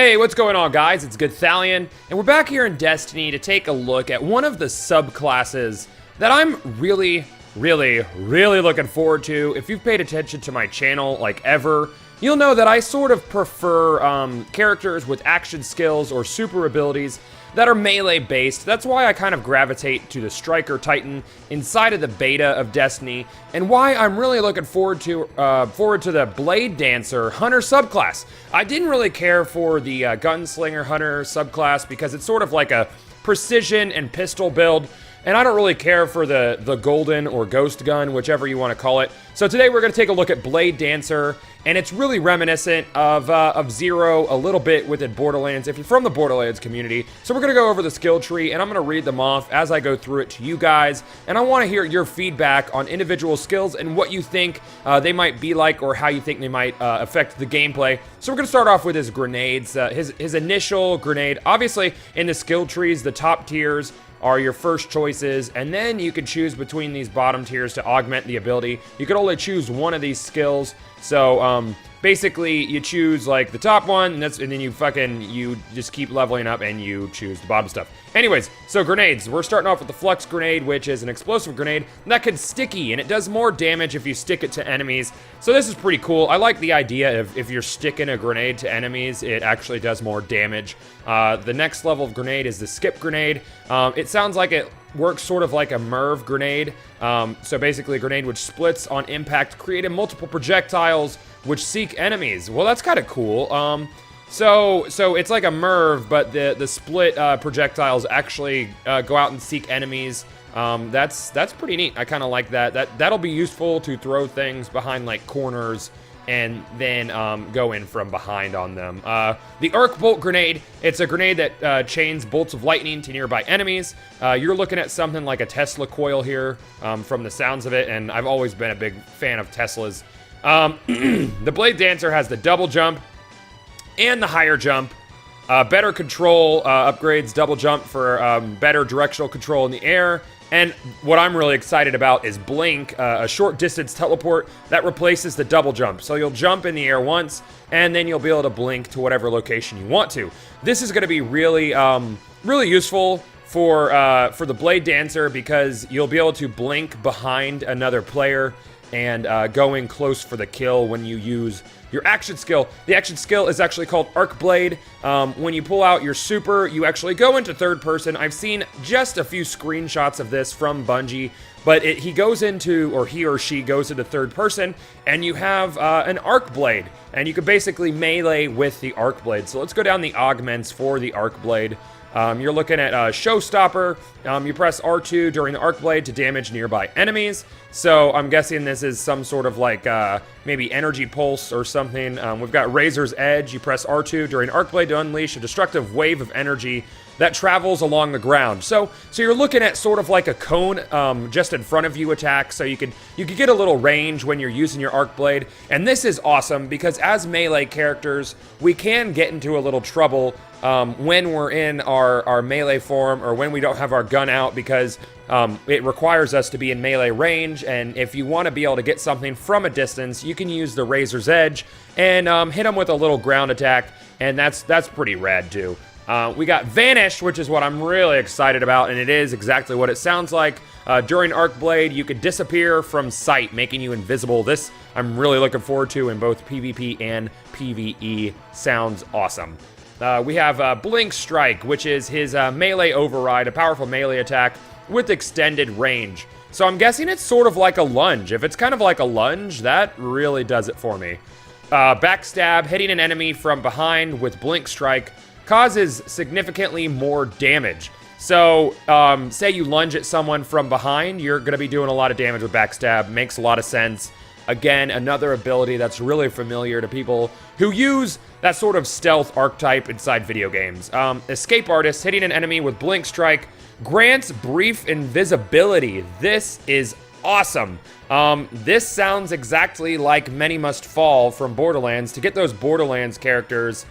Hey, what's going on, guys? It's Goodthalion, and we're back here in Destiny to take a look at one of the subclasses that I'm really looking forward to. If you've paid attention to my channel, like ever, you'll know that I sort of prefer characters with action skills or super abilities that are melee-based. That's why I kind of gravitate to the Striker Titan inside of the beta of Destiny, and why I'm really looking forward to the Bladedancer Hunter subclass. I didn't really care for the Gunslinger Hunter subclass because it's sort of like a precision and pistol build, and I don't really care for the golden or ghost gun, whichever you want to call it. So today we're going to take a look at Bladedancer, and it's really reminiscent of Zero a little bit within Borderlands, if you're from the Borderlands community. So we're going to go over the skill tree, and I'm going to read them off as I go through it to you guys, and I want to hear your feedback on individual skills and what you think they might be like, or how you think they might affect the gameplay. So we're going to start off with his grenades, his initial grenade. Obviously, in the skill trees, the top tiers are your first choices, and then you can choose between these bottom tiers to augment the ability. You can only choose one of these skills, so basically you choose like the top one, and then you just keep leveling up and you choose the bottom stuff. Anyways, so grenades. We're starting off with the Flux Grenade, which is an explosive grenade that can sticky, and it does more damage if you stick it to enemies. So this is pretty cool. I like the idea of if you're sticking a grenade to enemies, it actually does more damage. The next level of grenade is the Skip Grenade. It sounds like it works sort of like a Merv grenade. So basically a grenade which splits on impact, creating multiple projectiles which seek enemies. Well, that's kind of cool. So it's like a Merv, but the split projectiles actually go out and seek enemies. That's pretty neat. I kind of like that. That'll be useful to throw things behind like corners and then go in from behind on them. The Arc Bolt Grenade, it's a grenade that chains bolts of lightning to nearby enemies. You're looking at something like a Tesla coil here from the sounds of it, and I've always been a big fan of Teslas. The Bladedancer has the double jump and the higher jump. Better control upgrades, double jump for better directional control in the air. And what I'm really excited about is Blink, a short distance teleport that replaces the double jump. So you'll jump in the air once, and then you'll be able to blink to whatever location you want to. This is going to be really useful for the Bladedancer, because you'll be able to blink behind another player and go in close for the kill when you use your action skill. The action skill is actually called Arc Blade. When you pull out your super, you actually go into third person. I've seen just a few screenshots of this from Bungie, but he or she goes into third person, and you have an Arc Blade, and you can basically melee with the Arc Blade. So let's go down the augments for the Arc Blade. You're looking at Showstopper. You press R2 during the Arc Blade to damage nearby enemies. So I'm guessing this is some sort of like maybe energy pulse or something. We've got Razor's Edge. You press R2 during Arc Blade to unleash a destructive wave of energy that travels along the ground. So you're looking at sort of like a cone just in front of you attack. So you can get a little range when you're using your Arc Blade. And this is awesome because as melee characters, we can get into a little trouble when we're in our melee form, or when we don't have our gun out, because it requires us to be in melee range. And if you want to be able to get something from a distance, you can use the Razor's Edge and hit them with a little ground attack, and that's pretty rad too. We got Vanish, which is what I'm really excited about, and it is exactly what it sounds like. During Arc Blade, you could disappear from sight, making you invisible. This I'm really looking forward to in both PvP and PvE. Sounds awesome. We have Blink Strike, which is his melee override, a powerful melee attack with extended range. So I'm guessing it's sort of like a lunge. If it's kind of like a lunge, that really does it for me. Backstab, hitting an enemy from behind with Blink Strike causes significantly more damage. So say you lunge at someone from behind, you're going to be doing a lot of damage with Backstab. Makes a lot of sense. Again, another ability that's really familiar to people who use that sort of stealth archetype inside video games. Escape Artist, hitting an enemy with Blink Strike, grants brief invisibility. This is awesome. This sounds exactly like Many Must Fall from Borderlands. To get those Borderlands characters,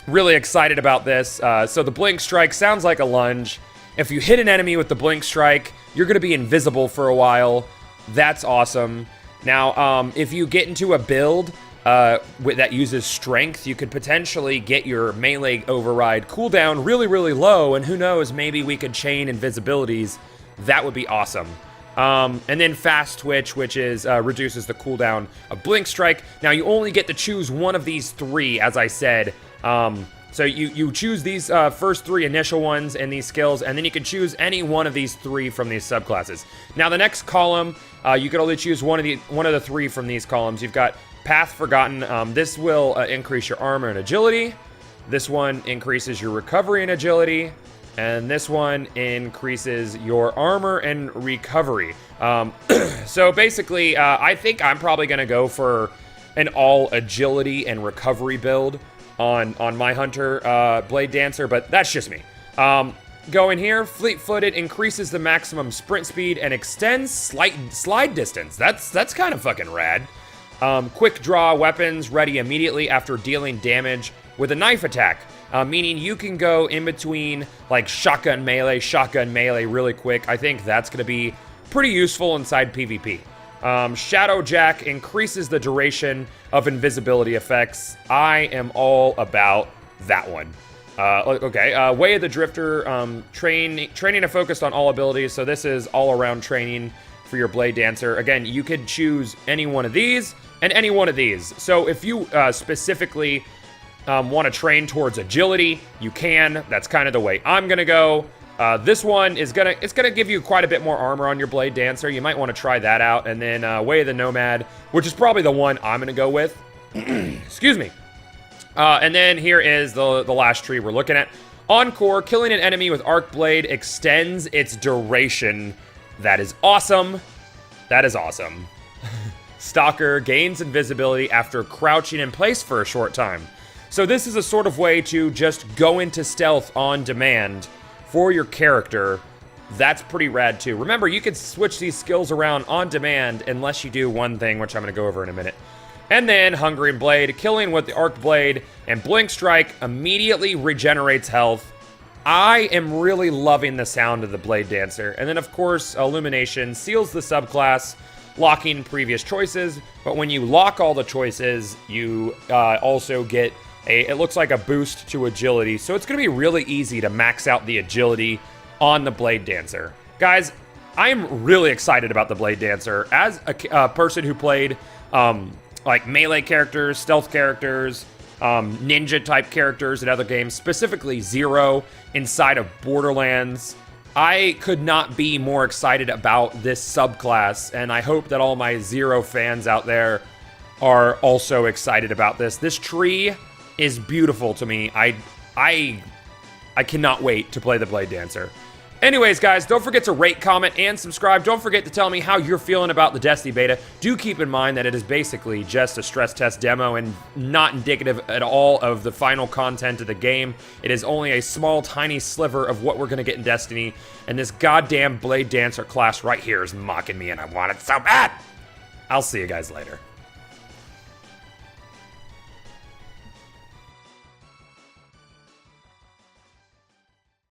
really excited about this. So the Blink Strike sounds like a lunge. If you hit an enemy with the Blink Strike, you're going to be invisible for a while. That's awesome. Now, if you get into a build that uses strength, you could potentially get your melee override cooldown really, really low, and who knows, maybe we could chain invisibilities. That would be awesome. And then fast twitch, which is reduces the cooldown of blink strike. Now you only get to choose one of these three, as I said. So you choose these first three initial ones and these skills, and then you can choose any one of these three from these subclasses. Now the next column, you can only choose one of the three from these columns. You've got Path Forgotten. This will increase your armor and agility. This one increases your recovery and agility. And this one increases your armor and recovery. So basically, I think I'm probably going to go for an all agility and recovery build on my Hunter Bladedancer, but that's just me. Going here, Fleet-Footed increases the maximum sprint speed and extends slide distance. That's kind of fucking rad. Quick draw weapons ready immediately after dealing damage with a knife attack, meaning you can go in between like shotgun melee really quick. I think that's going to be pretty useful inside PvP. Shadow Jack increases the duration of invisibility effects. I am all about that one. Okay, Way of the Drifter, training and focused on all abilities. So this is all around training for your Bladedancer. Again, you could choose any one of these and any one of these. So if you specifically want to train towards agility, you can. That's kind of the way I'm gonna go. This one is it's gonna give you quite a bit more armor on your Bladedancer. You might want to try that out. And then Way of the Nomad, which is probably the one I'm gonna go with. Excuse me. And then here is the last tree we're looking at. Encore, killing an enemy with Arc Blade extends its duration. That is awesome. That is awesome. Stalker gains invisibility after crouching in place for a short time. So this is a sort of way to just go into stealth on demand for your character. That's pretty rad too. Remember, you can switch these skills around on demand unless you do one thing, which I'm going to go over in a minute. And then Hungering Blade, killing with the Arc Blade and Blink Strike immediately regenerates health. I am really loving the sound of the Bladedancer. And then, of course, Illumination seals the subclass, locking previous choices. But when you lock all the choices, you also get it looks like a boost to agility. So it's going to be really easy to max out the agility on the Bladedancer. Guys, I'm really excited about the Bladedancer. As a person who played like melee characters, stealth characters, ninja type characters in other games, specifically Zer0 inside of Borderlands, I could not be more excited about this subclass, and I hope that all my Zer0 fans out there are also excited about this. This tree is beautiful to me. I cannot wait to play the Bladedancer. Anyways, guys, don't forget to rate, comment, and subscribe. Don't forget to tell me how you're feeling about the Destiny beta. Do keep in mind that it is basically just a stress test demo and not indicative at all of the final content of the game. It is only a small, tiny sliver of what we're going to get in Destiny, and this goddamn Bladedancer class right here is mocking me, and I want it so bad. I'll see you guys later.